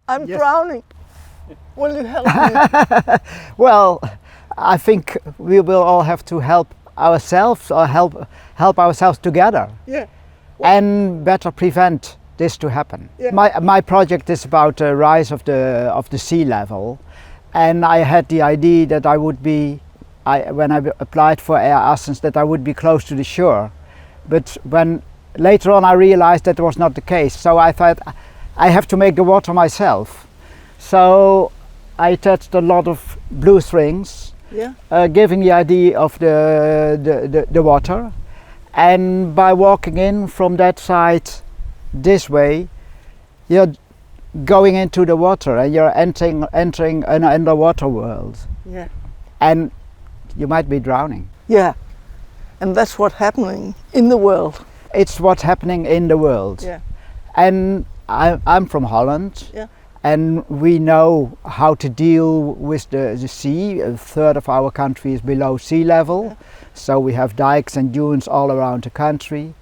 I'm Yes. drowning. Will you help me? Well, I think we will all have to help ourselves or help ourselves together Yeah. and better prevent this to happen. Yeah. My project is about the rise of the sea level, and I had the idea that when I applied for Assens, that I would be close to the shore. But when later on I realized that was not the case, so I thought I have to make the water myself. So I attached a lot of blue strings, Yeah. giving the idea of the water, and by walking in from that side this way, you're going into the water and you're entering an underwater world, Yeah. and you might be drowning. Yeah. And that's what's happening in the world. It's what's happening in the world. Yeah. And I'm from Holland. Yeah. And we know how to deal with the sea. A third of our country is below sea level. Yeah. So we have dikes and dunes all around the country.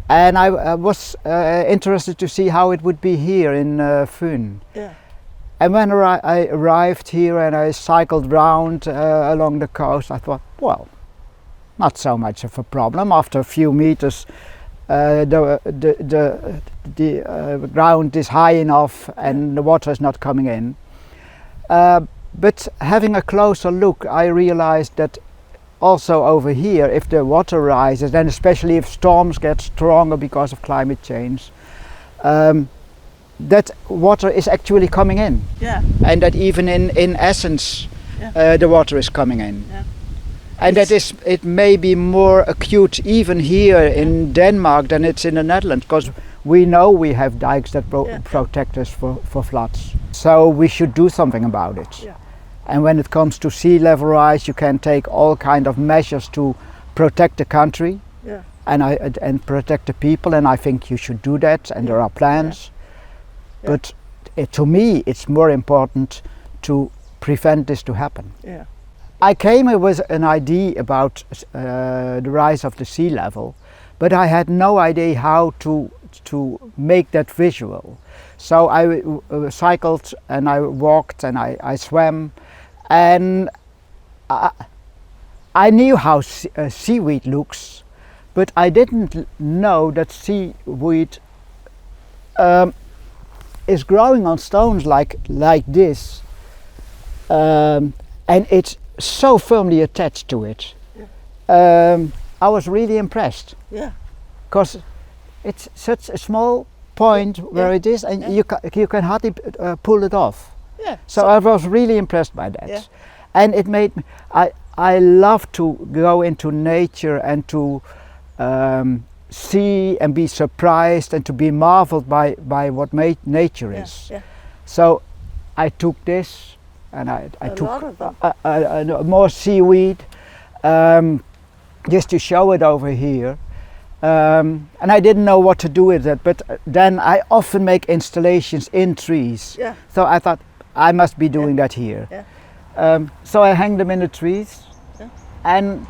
And I was interested to see how it would be here in Fyn. Yeah. And when I arrived here and I cycled round along the coast, I thought, well, not so much of a problem. After a few meters, the ground is high enough and the water is not coming in. But having a closer look, I realized that also over here, if the water rises, and especially if storms get stronger because of climate change, that water is actually coming in. Yeah. And that even in Assens, Yeah. the water is coming in. Yeah. And it may be more acute even here in Denmark than it's in the Netherlands, because we know we have dikes that protect us for floods. So we should do something about it. Yeah. And when it comes to sea level rise, you can take all kind of measures to protect the country Yeah. and protect the people, and I think you should do that, and there are plans. Yeah. But to me, it's more important to prevent this to happen. Yeah. I came with an idea about the rise of the sea level, but I had no idea how to make that visual. So I cycled and I walked and I swam, and I knew how seaweed looks, but I didn't know that seaweed is growing on stones like this, and it's so firmly attached to it. I was really impressed, Yeah. because it's such a small point where it is, and you can hardly pull it off. Yeah. So I was really impressed by that. Yeah. And it made me, I love to go into nature and to see and be surprised and to be marveled by what nature is. Yeah. So I took this and I A took lot of them. more seaweed, just to show it over here. And I didn't know what to do with it, but then I often make installations in trees. Yeah. So I thought I must be doing that here. Yeah. So I hang them in the trees, Yeah. and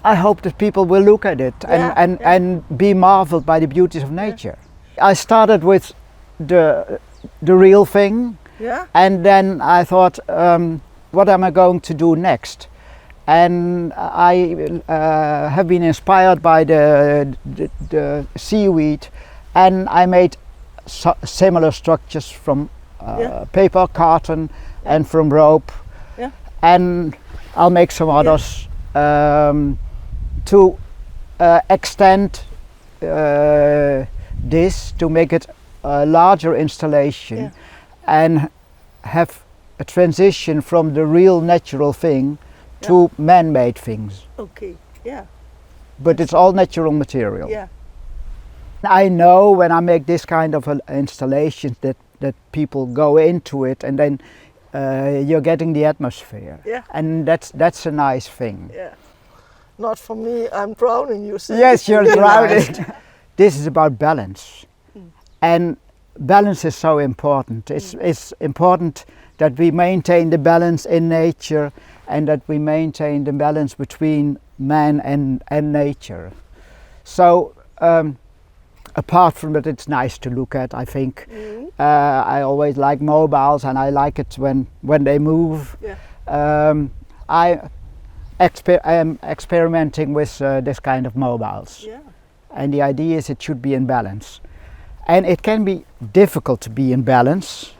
I hope that people will look at it and be marveled by the beauties of nature. I started with the real thing, Yeah. and then I thought, what am I going to do next? And I have been inspired by the seaweed, and I made similar structures from paper, carton, and from rope. Yeah. And I'll make some others to extend this, to make it a larger installation, and have a transition from the real natural thing to man-made things. Okay. Yeah. But it's all natural material. Yeah. I know when I make this kind of installations that people go into it, and then you're getting the atmosphere. Yeah. And that's a nice thing. Yeah. Not for me. I'm drowning. You see. Yes, you're drowning. This is about balance, and balance is so important. It's important that we maintain the balance in nature, and that we maintain the balance between man and nature. So apart from that, it's nice to look at, I think. I always like mobiles, and I like it when they move. Yeah. I am experimenting with this kind of mobiles. Yeah. And the idea is it should be in balance. And it can be difficult to be in balance.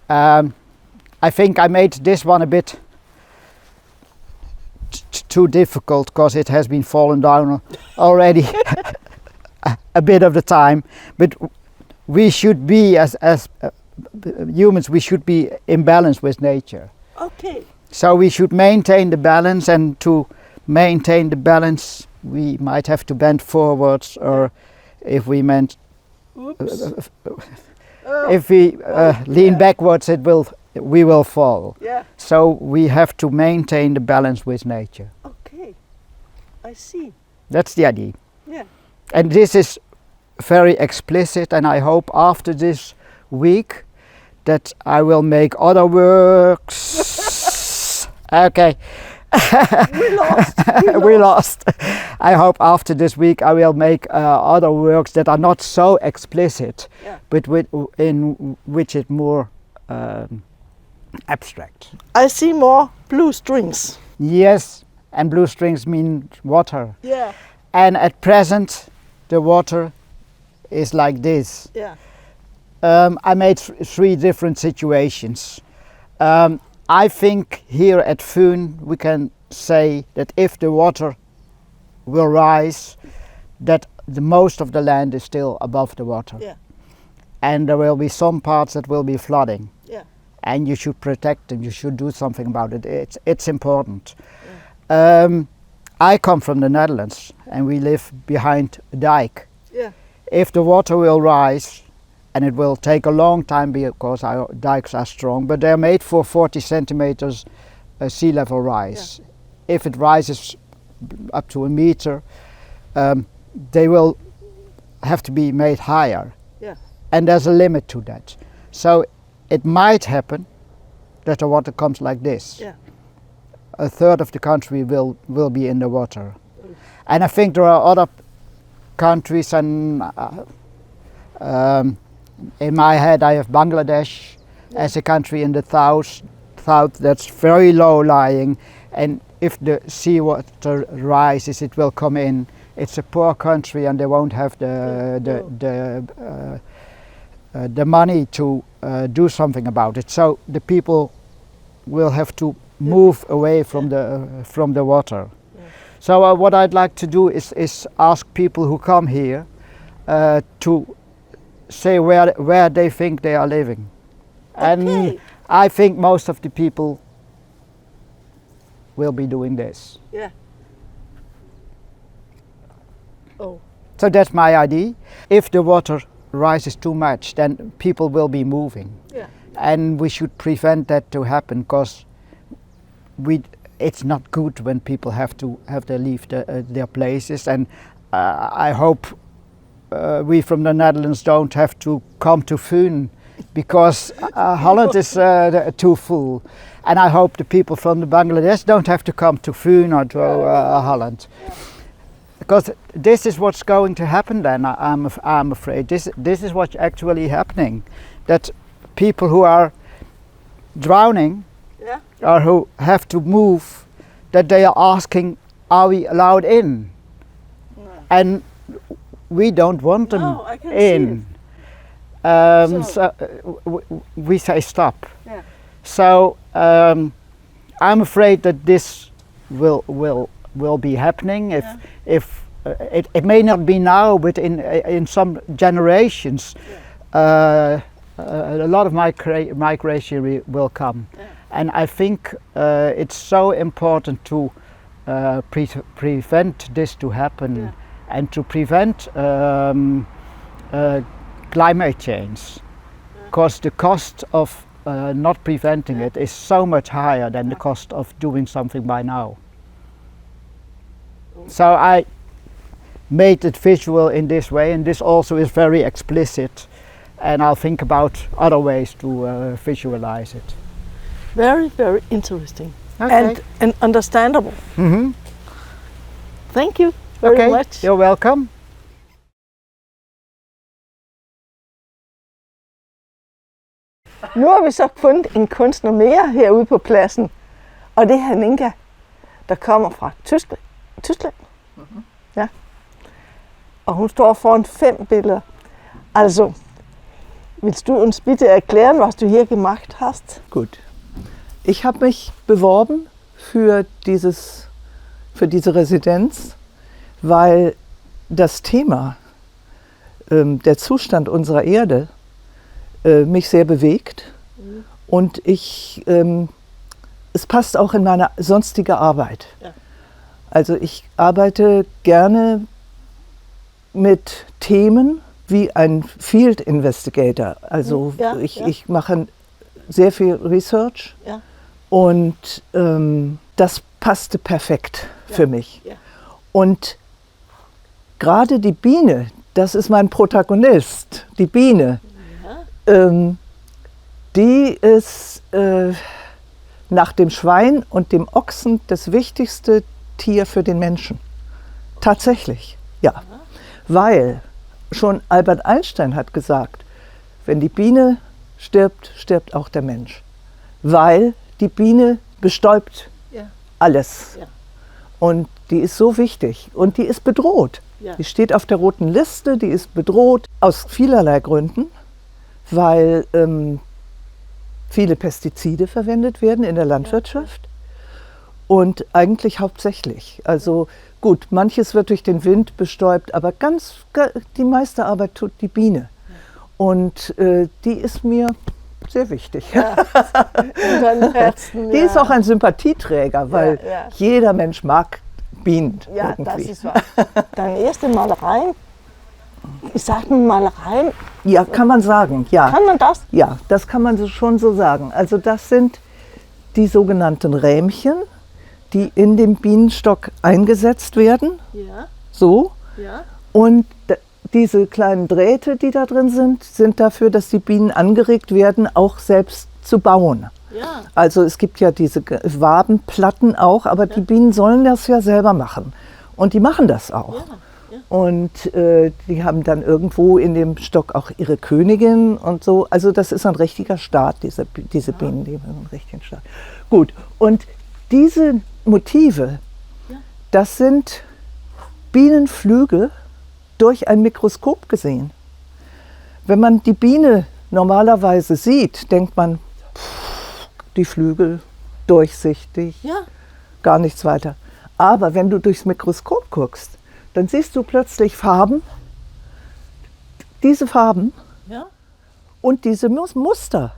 Yeah. I think I made this one a bit too difficult because it has been fallen down already a bit of the time. But we should be, as humans, we should be in balance with nature. Okay. So we should maintain the balance, and to maintain the balance we might have to bend forwards, or if we if we lean backwards, we will fall. Yeah. So we have to maintain the balance with nature. Okay. I see. That's the idea. Yeah. And this is very explicit, and I hope after this week that I will make other works. Okay. We lost. We lost. I hope after this week I will make other works that are not so explicit, Yeah. but in which it's more abstract. I see more blue strings. Yes, and blue strings mean water. Yeah. And at present the water is like this. Yeah. I made three different situations. I think here at Fyn we can say that if the water will rise, that the most of the land is still above the water. Yeah. And there will be some parts that will be flooding. Yeah. And you should protect them, you should do something about it. It's important. Yeah. I come from the Netherlands and we live behind a dike. Yeah. If the water will rise, and it will take a long time because our dikes are strong, but they're made for 40 centimeters sea level rise. Yeah. If it rises up to a meter, they will have to be made higher. Yeah. And there's a limit to that. So it might happen that the water comes like this. Yeah. A third of the country will be in the water. And I think there are other countries, and in my head I have Bangladesh as a country in the south that's very low lying, and if the seawater rises it will come in. It's a poor country and they won't have the money to do something about it. So the people will have to move away from the water. Yeah. So what I'd like to do is ask people who come here to say where they think they are living. Okay. And I think most of the people will be doing this. Yeah. Oh. So that's my idea. If the water rises too much, then people will be moving. Yeah. And we should prevent that to happen, because it's not good when people have to leave their places. And I hope we from the Netherlands don't have to come to Fyn, because Holland is too full. And I hope the people from the Bangladesh don't have to come to Fyn or to Holland. Yeah. Because this is what's going to happen then, I'm afraid. This is what's actually happening. That people who are drowning, yeah, or who have to move, that they are asking, are we allowed in? No. And we don't want them in. So we say stop. Yeah. So I'm afraid that this will be happening if it may not be now, but in some generations, a lot of migration will come. Yeah. And I think it's so important to prevent this to happen. Yeah. And to prevent climate change, because the cost of not preventing it is so much higher than the cost of doing something by now. So I made it visual in this way, and this also is very explicit, and I'll think about other ways to visualize it. Very, very interesting. Okay. And understandable. Mm-hmm. Thank you very much. You're welcome. Nu har vi så fundet en kunstner mere herude på pladsen, og det er Haninga, der kommer fra Tyskland. Mm-hmm. Ja. Og hun står foran 5 Bilder. Also, willst du uns bitte erklären, was du hier gemacht hast? Gut. Ich habe mich beworben für diese Residenz, weil das Thema, der Zustand unserer Erde, mich sehr bewegt und es passt auch in meine sonstige Arbeit. Ja. Also ich arbeite gerne mit Themen wie ein Field Investigator. Also ich mache sehr viel Research und das passte perfekt für mich. Ja. Und gerade die Biene, das ist mein Protagonist, die Biene. Die ist nach dem Schwein und dem Ochsen das wichtigste Tier für den Menschen. Tatsächlich, ja. Weil schon Albert Einstein hat gesagt, wenn die Biene stirbt, stirbt auch der Mensch. Weil die Biene bestäubt alles. Ja. Und die ist so wichtig und die ist bedroht. Ja. Die steht auf der roten Liste, die ist bedroht aus vielerlei Gründen. Weil viele Pestizide verwendet werden in der Landwirtschaft und eigentlich hauptsächlich. Also gut, manches wird durch den Wind bestäubt, aber die meiste Arbeit tut die Biene. Und die ist mir sehr wichtig. Ja, in deinem Herzen, die ist auch ein Sympathieträger, weil jeder Mensch mag Bienen. Ja, irgendwie. Das ist wahr. Deine erste Malereien? Sagt man Malereien? Ja, kann man sagen, ja. Kann man das? Ja, das kann man schon so sagen. Also das sind die sogenannten Rähmchen, die in dem Bienenstock eingesetzt werden. Ja. So. Ja. Und diese kleinen Drähte, die da drin sind dafür, dass die Bienen angeregt werden, auch selbst zu bauen. Ja. Also es gibt ja diese Wabenplatten auch, aber die Bienen sollen das ja selber machen. Und die machen das auch. Ja. Und die haben dann irgendwo in dem Stock auch ihre Königin und so. Also das ist ein richtiger Staat, diese Bienen, die haben einen richtigen Staat. Gut, und diese Motive, das sind Bienenflügel durch ein Mikroskop gesehen. Wenn man die Biene normalerweise sieht, denkt man, die Flügel durchsichtig, gar nichts weiter. Aber wenn du durchs Mikroskop guckst, dann siehst du plötzlich Farben, diese Farben und diese Muster.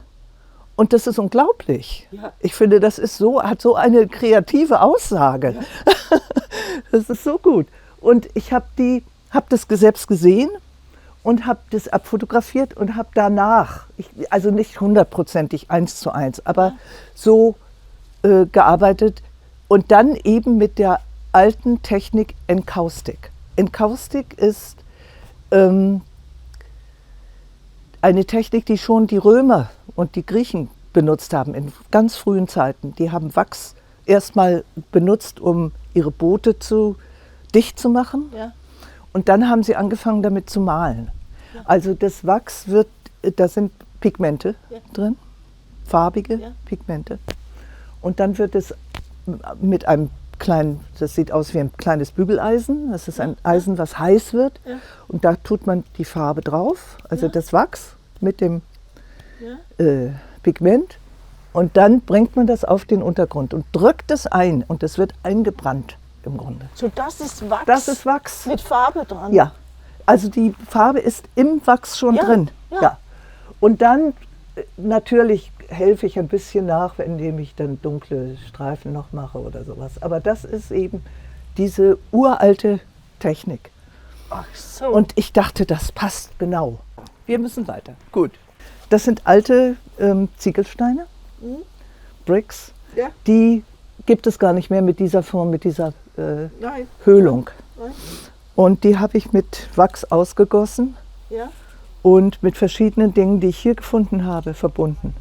Und das ist unglaublich. Ja. Ich finde, das ist hat so eine kreative Aussage. Ja. Das ist so gut. Und ich habe das selbst gesehen und habe das abfotografiert und habe danach, also nicht 100%ig 1:1, aber so gearbeitet und dann eben mit der alten Technik Enkaustik. Enkaustik ist eine Technik, die schon die Römer und die Griechen benutzt haben in ganz frühen Zeiten. Die haben Wachs erstmal benutzt, um ihre Boote dicht zu machen. Ja. Und dann haben sie angefangen, damit zu malen. Ja. Also das Wachs da sind Pigmente drin, farbige Pigmente. Und dann wird es mit einem das sieht aus wie ein kleines Bügeleisen. Das ist ein Eisen, was heiß wird. Ja. Und da tut man die Farbe drauf, also das Wachs mit dem Pigment. Und dann bringt man das auf den Untergrund und drückt es ein. Und es wird eingebrannt im Grunde. So, das ist Wachs? Das ist Wachs. Mit Farbe dran? Ja. Also die Farbe ist im Wachs schon drin. Ja. Und dann natürlich helfe ich ein bisschen nach, indem ich dann dunkle Streifen noch mache oder sowas. Aber das ist eben diese uralte Technik. Ach so. Und ich dachte, das passt genau. Wir müssen weiter. Gut. Das sind alte Ziegelsteine, Bricks. Ja. Die gibt es gar nicht mehr mit dieser Form, mit dieser Höhlung. Nein. Und die habe ich mit Wachs ausgegossen. Ja. Und mit verschiedenen Dingen, die ich hier gefunden habe, verbunden.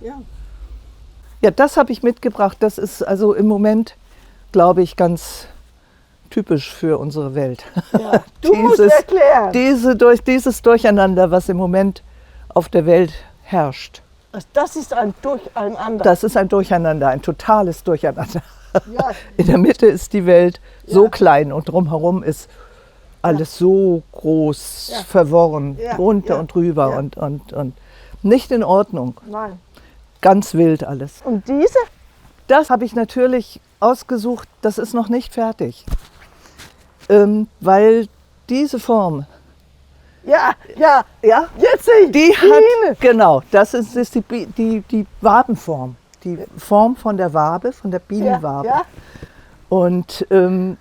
Ja, das habe ich mitgebracht. Das ist also im Moment, glaube ich, ganz typisch für unsere Welt. Ja, du musst erklären. Dieses Durcheinander, was im Moment auf der Welt herrscht. Das ist ein Durcheinander. Das ist ein Durcheinander, ein totales Durcheinander. Ja. In der Mitte ist die Welt so klein und drumherum ist alles so groß, verworren, drunter und drüber und nicht in Ordnung. Nein. Ganz wild alles. Und diese? Das habe ich natürlich ausgesucht, das ist noch nicht fertig. Weil diese Form, Ja, jetzt sehe ich die hat, genau, das ist die Wabenform, die Form von der Wabe, von der Bienenwabe. Ja. Und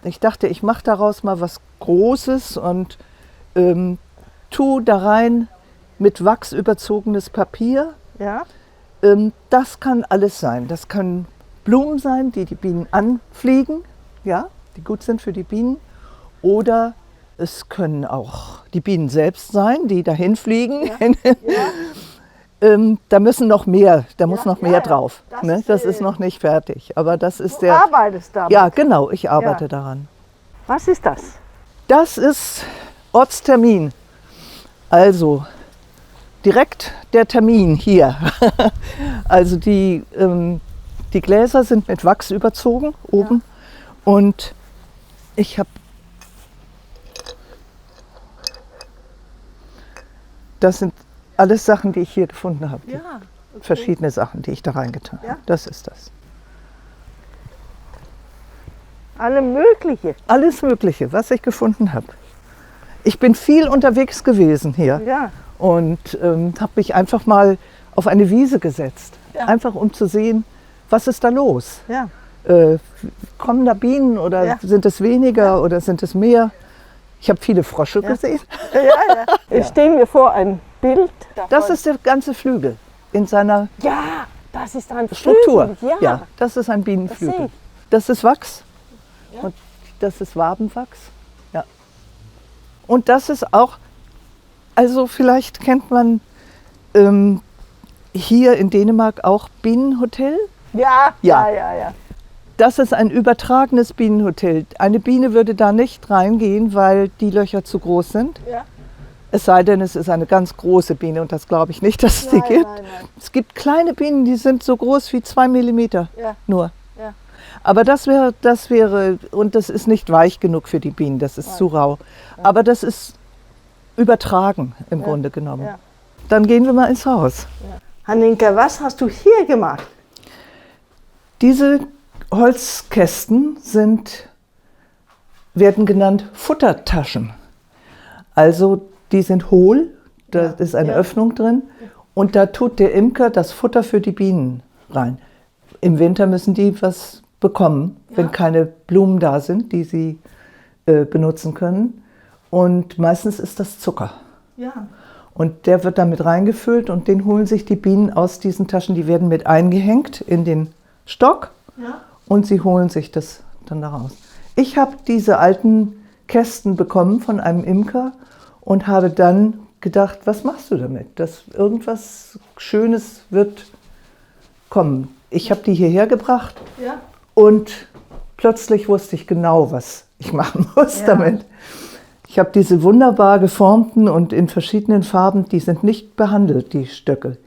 ich dachte, ich mache daraus mal was Großes und tue da rein mit Wachs überzogenes Papier. Ja. Das kann alles sein. Das können Blumen sein, die Bienen anfliegen, ja, die gut sind für die Bienen. Oder es können auch die Bienen selbst sein, die dahin fliegen. Ja. Da müssen noch mehr, da muss noch mehr drauf. Das ist noch nicht fertig. Aber das ist Du arbeitest damit. Ja, genau, ich arbeite daran. Was ist das? Das ist Ortstermin. Also direkt der Termin hier. Also die Gläser sind mit Wachs überzogen oben. Und ich habe das sind alles Sachen, die ich hier gefunden habe. Ja, okay. Verschiedene Sachen, die ich da reingetan habe. Das ist das. Alle mögliche. Alles Mögliche, was ich gefunden habe. Ich bin viel unterwegs gewesen hier Ja. und habe mich einfach mal auf eine Wiese gesetzt. Ja. Einfach um zu sehen, was ist da los? Ja. Kommen da Bienen oder sind es weniger oder sind es mehr? Ich habe viele Frösche gesehen. Ich stelle mir vor, ein Bild. Das ist der ganze Flügel in seiner Ja, das ist ein Struktur. Flügel. Ja, das ist ein Das sehe Bienenflügel. ich. Das ist Wachs und das ist Wabenwachs. Ja. Und das ist auch, also vielleicht kennt man hier in Dänemark auch Bienenhotel. Ja. Das ist ein übertragenes Bienenhotel. Eine Biene würde da nicht reingehen, weil die Löcher zu groß sind. Ja. Es sei denn, es ist eine ganz große Biene und das glaube ich nicht, dass es die gibt. Nein. Es gibt kleine Bienen, die sind so groß wie 2 Millimeter nur. Ja. Aber das wäre, und das ist nicht weich genug für die Bienen, das ist zu rau. Aber das ist übertragen im Grunde genommen. Ja. Dann gehen wir mal ins Haus. Haninga, was hast du hier gemacht? Diese Holzkästen werden genannt Futtertaschen. Also die sind hohl, da ist eine Öffnung drin und da tut der Imker das Futter für die Bienen rein. Im Winter müssen die was bekommen, wenn keine Blumen da sind, die sie benutzen können. Und meistens ist das Zucker. Ja. Und der wird damit reingefüllt und den holen sich die Bienen aus diesen Taschen. Die werden mit eingehängt in den Stock und sie holen sich das dann daraus. Ich habe diese alten Kästen bekommen von einem Imker und habe dann gedacht, was machst du damit? Dass irgendwas Schönes wird kommen. Ich habe die hierher gebracht und plötzlich wusste ich genau, was ich machen muss damit. Ich habe diese wunderbar geformten und in verschiedenen Farben, die sind nicht behandelt, die Stöcke,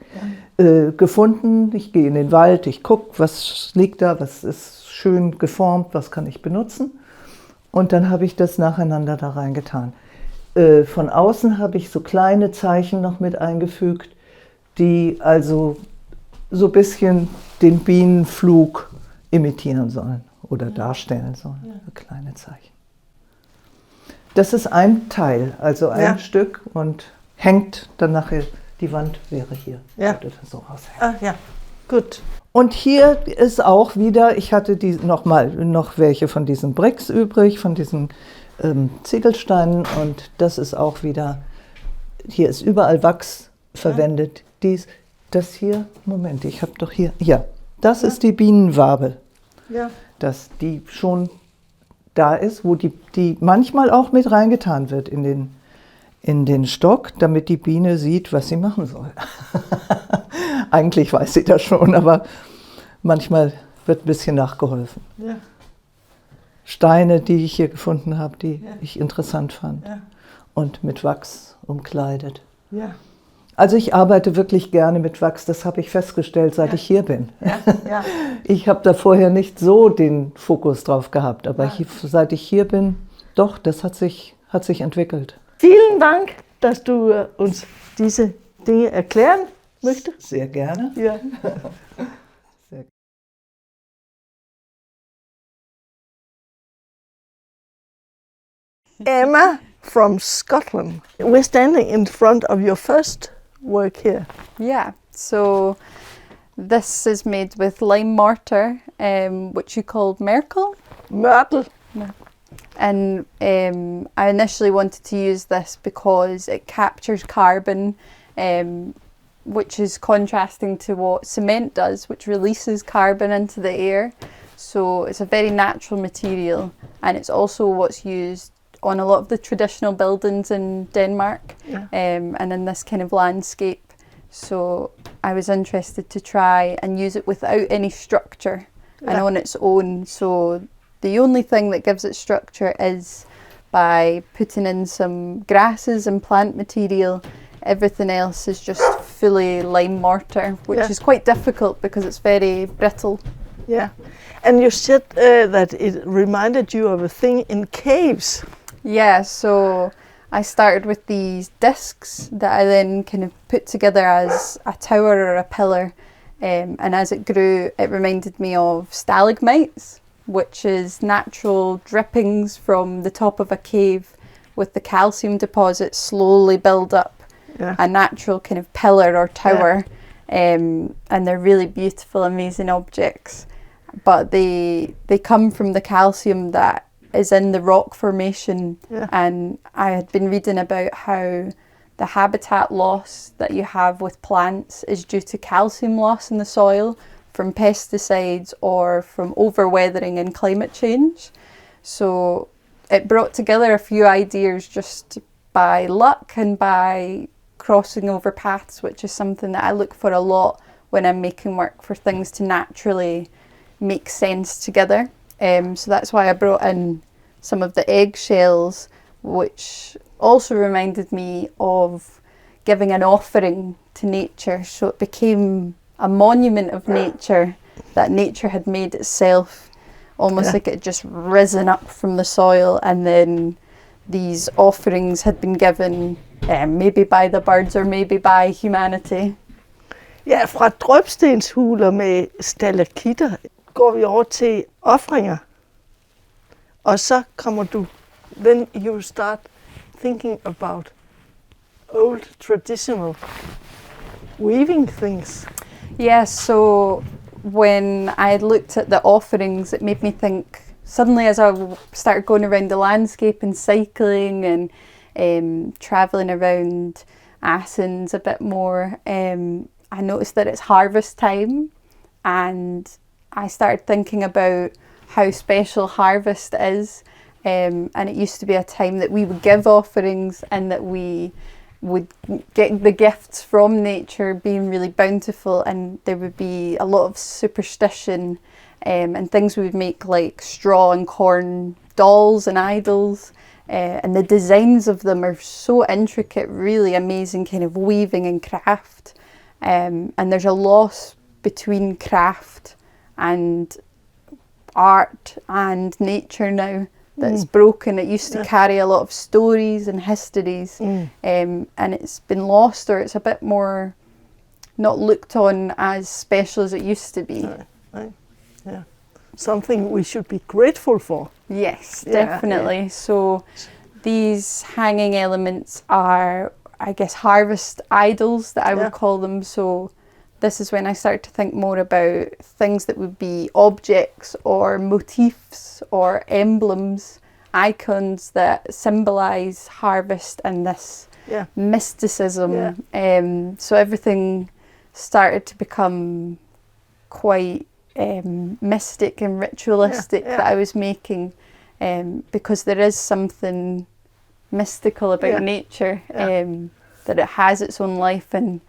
gefunden. Ich gehe in den Wald, ich gucke, was liegt da, was ist schön geformt, was kann ich benutzen. Und dann habe ich das nacheinander da reingetan. Von außen habe ich so kleine Zeichen noch mit eingefügt, die also so ein bisschen den Bienenflug imitieren sollen oder darstellen sollen. So kleine Zeichen. Das ist ein Teil, also ein Stück und hängt dann nachher, die Wand wäre hier. Würde das so raushängen. Ja, gut. Und hier ist auch wieder, ich hatte noch welche von diesen Bricks übrig, von diesen Ziegelsteinen und das ist auch wieder, hier ist überall Wachs verwendet. Das hier, Moment, ich habe doch hier, das ist die Bienenwabe, die schon da ist, wo die manchmal auch mit reingetan wird in den Stock, damit die Biene sieht, was sie machen soll. Eigentlich weiß sie das schon, aber manchmal wird ein bisschen nachgeholfen. Ja. Steine, die ich hier gefunden habe, die ich interessant fand. Ja. Und mit Wachs umkleidet. Ja. Also ich arbeite wirklich gerne mit Wachs, das habe ich festgestellt, seit ich hier bin. Ja, ja. Ich habe da vorher nicht so den Fokus drauf gehabt, aber seit ich hier bin, doch, das hat sich entwickelt. Vielen Dank, dass du uns diese Dinge erklären möchtest. Sehr gerne. Ja. Sehr. Emma from Scotland. We're standing in front of your first work here. Yeah, so this is made with lime mortar, which you called Merkel. Myrtle. And I initially wanted to use this because it captures carbon, which is contrasting to what cement does, which releases carbon into the air. So it's a very natural material, and it's also what's used on a lot of the traditional buildings in Denmark, and in this kind of landscape. So I was interested to try and use it without any structure and on its own. So the only thing that gives it structure is by putting in some grasses and plant material. Everything else is just fully lime mortar, which is quite difficult because it's very brittle. Yeah. And you said that it reminded you of a thing in caves. Yeah, so I started with these discs that I then kind of put together as a tower or a pillar, and as it grew it reminded me of stalagmites, which is natural drippings from the top of a cave with the calcium deposits slowly build up a natural kind of pillar or tower, and they're really beautiful, amazing objects, but they come from the calcium that is in the rock formation. And I had been reading about how the habitat loss that you have with plants is due to calcium loss in the soil from pesticides or from overweathering and climate change. So it brought together a few ideas just by luck and by crossing over paths, which is something that I look for a lot when I'm making work, for things to naturally make sense together. So that's why I brought in some of the eggshells, which also reminded me of giving an offering to nature. So it became a monument of nature that nature had made itself, almost like it had just risen up from the soil, and then these offerings had been given, maybe by the birds or maybe by humanity. Ja, fra drøbstenshuler med stalaktitter går vi over til ofringer. Og så kommer du, then you start thinking about old traditional weaving things. Yeah, so when I had looked at the offerings, it made me think, suddenly as I started going around the landscape and cycling and travelling around Assens a bit more, I noticed that it's harvest time, and I started thinking about how special harvest is, and it used to be a time that we would give offerings and that we would get the gifts from nature being really bountiful, and there would be a lot of superstition, and things we would make like straw and corn dolls and idols, and the designs of them are so intricate, really amazing kind of weaving and craft, and there's a loss between craft and art and nature now that's broken. It used to carry a lot of stories and histories, and it's been lost, or it's a bit more not looked on as special as it used to be. Right. Yeah. Something we should be grateful for. Yes, definitely. Yeah. So these hanging elements are, I guess, harvest idols that I would call them. So this is when I start to think more about things that would be objects or motifs or emblems, icons that symbolise harvest and this mysticism. So everything started to become quite mystic and ritualistic that I was making, because there is something mystical about nature, that it has its own life, and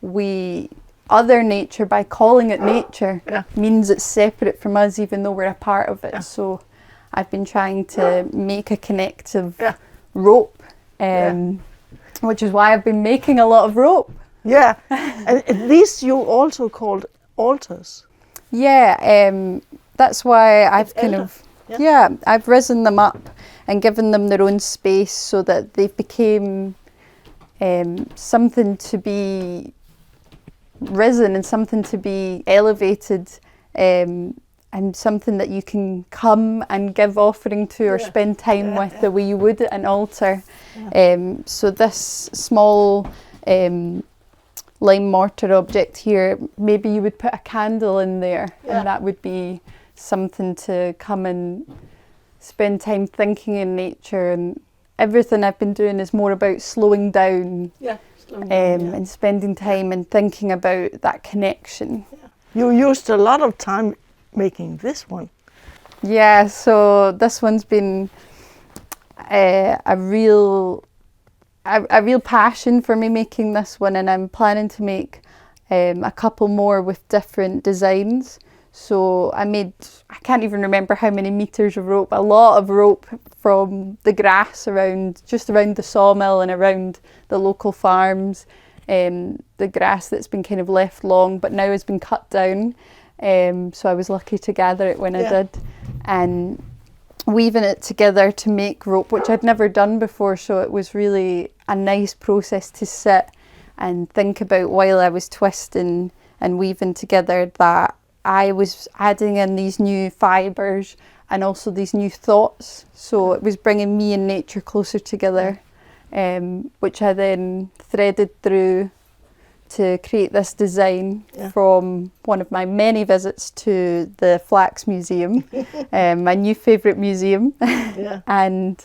we other nature by calling it nature means it's separate from us, even though we're a part of it. So I've been trying to make a connective rope, which is why I've been making a lot of rope. Yeah, and these you also called altars. Yeah, that's why I've kind of, I've risen them up and given them their own space so that they became something to be risen and something to be elevated, and something that you can come and give offering to or spend time with the way you would at an altar. So this small lime mortar object here, maybe you would put a candle in there, and that would be something to come and spend time thinking in nature. And everything I've been doing is more about slowing down, and spending time and thinking about that connection. You used a lot of time making this one. Yeah, so this one's been a real passion for me making this one, and I'm planning to make a couple more with different designs. So I can't even remember how many meters of rope, a lot of rope from the grass just around the sawmill and around the local farms. The grass that's been kind of left long but now has been cut down. So I was lucky to gather it when I did. And weaving it together to make rope, which I'd never done before, so it was really a nice process to sit and think about while I was twisting and weaving together, that I was adding in these new fibres and also these new thoughts. So it was bringing me and nature closer together, which I then threaded through to create this design from one of my many visits to the Flax Museum, my new favourite museum. And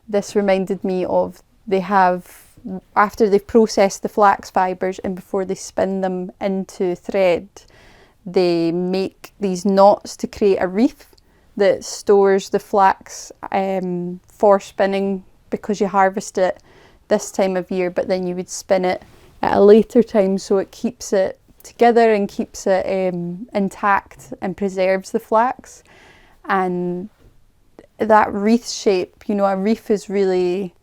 this reminded me of, they have, after they've processed the flax fibres and before they spin them into thread, they make these knots to create a wreath that stores the flax for spinning, because you harvest it this time of year, but then you would spin it at a later time, so it keeps it together and keeps it intact and preserves the flax. And that wreath shape, you know, a wreath is really,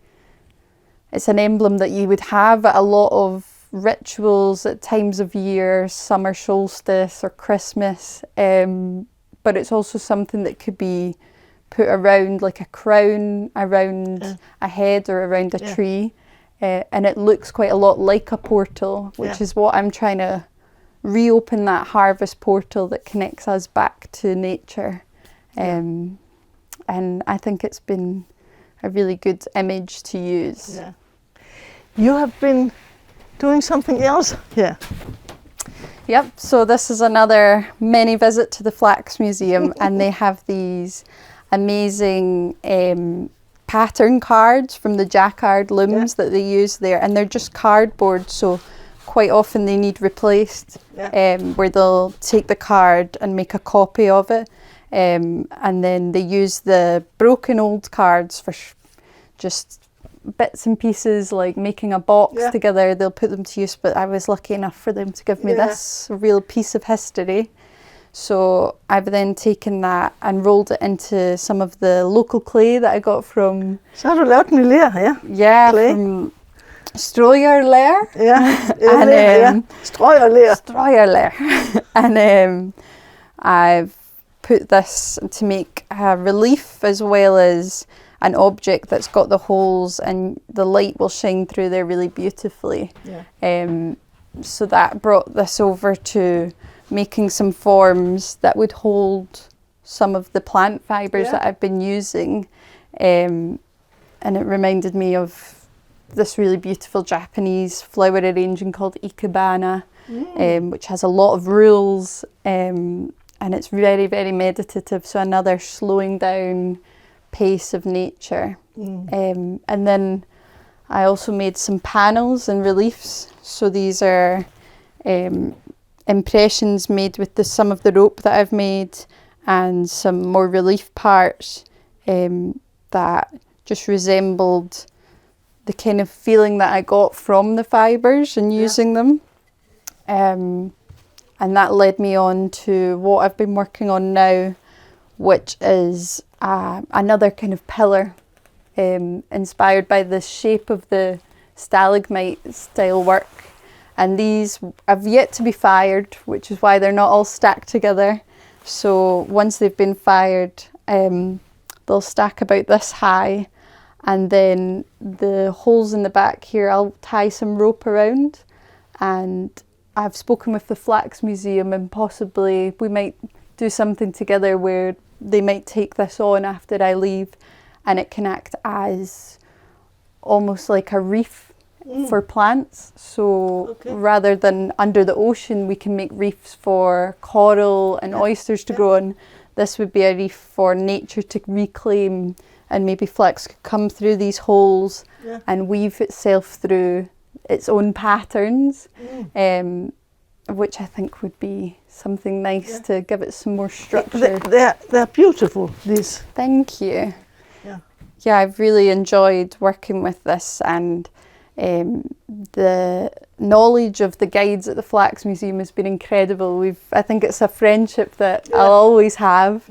it's an emblem that you would have at a lot of rituals at times of year, summer solstice or Christmas, but it's also something that could be put around, like a crown around a head or around a tree. And it looks quite a lot like a portal, which is what I'm trying to reopen, that harvest portal that connects us back to nature. And I think it's been a really good image to use. You have been doing something else here. Yep, so this is another mini visit to the Flax Museum, and they have these amazing pattern cards from the jacquard looms that they use there, and they're just cardboard, so quite often they need replaced, where they'll take the card and make a copy of it, and then they use the broken old cards for just bits and pieces, like making a box together. They'll put them to use, but I was lucky enough for them to give me this real piece of history. So I've then taken that and rolled it into some of the local clay that I got from... Så har du lavet den i ler, ja? Yeah, clay. from strøjerler. Strøjerler. And I've put this to make a relief as well as an object that's got the holes, and the light will shine through there really beautifully. So that brought this over to making some forms that would hold some of the plant fibres that I've been using. And it reminded me of this really beautiful Japanese flower arranging called ikebana, which has a lot of rules, and it's very, very meditative. So another slowing down pace of nature. And then I also made some panels and reliefs. So these are impressions made with some of the rope that I've made, and some more relief parts that just resembled the kind of feeling that I got from the fibres and using them. And that led me on to what I've been working on now, which is another kind of pillar inspired by the shape of the stalagmite style work. And these have yet to be fired, which is why they're not all stacked together. So once they've been fired, they'll stack about this high, and then the holes in the back here I'll tie some rope around. And I've spoken with the Flax Museum, and possibly we might do something together where they might take this on after I leave, and it can act as almost like a reef for plants. So rather than under the ocean, we can make reefs for coral and oysters to grow on. This would be a reef for nature to reclaim, and maybe flax could come through these holes and weave itself through its own patterns, which I think would be something nice to give it some more structure. They're beautiful, these. Thank you. Yeah, I've really enjoyed working with this, and the knowledge of the guides at the Flax Museum has been incredible. I think it's a friendship that I'll always have.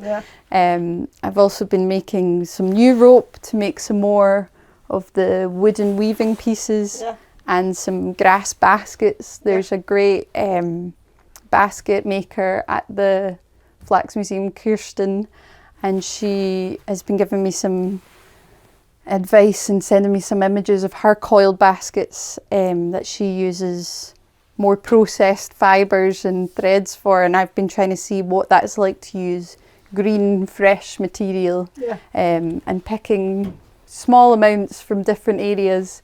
I've also been making some new rope to make some more of the wooden weaving pieces and some grass baskets. There's a great basket maker at the Flax Museum, Kirsten, and she has been giving me some advice and sending me some images of her coiled baskets that she uses more processed fibres and threads for, and I've been trying to see what that's like to use green, fresh material and picking small amounts from different areas,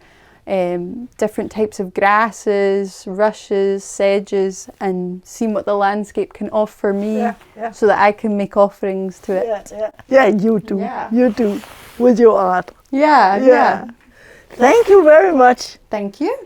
different types of grasses, rushes, sedges, and seeing what the landscape can offer me so that I can make offerings to it. Yeah, you do. You do with your art. Yeah. Thank you very much. Thank you.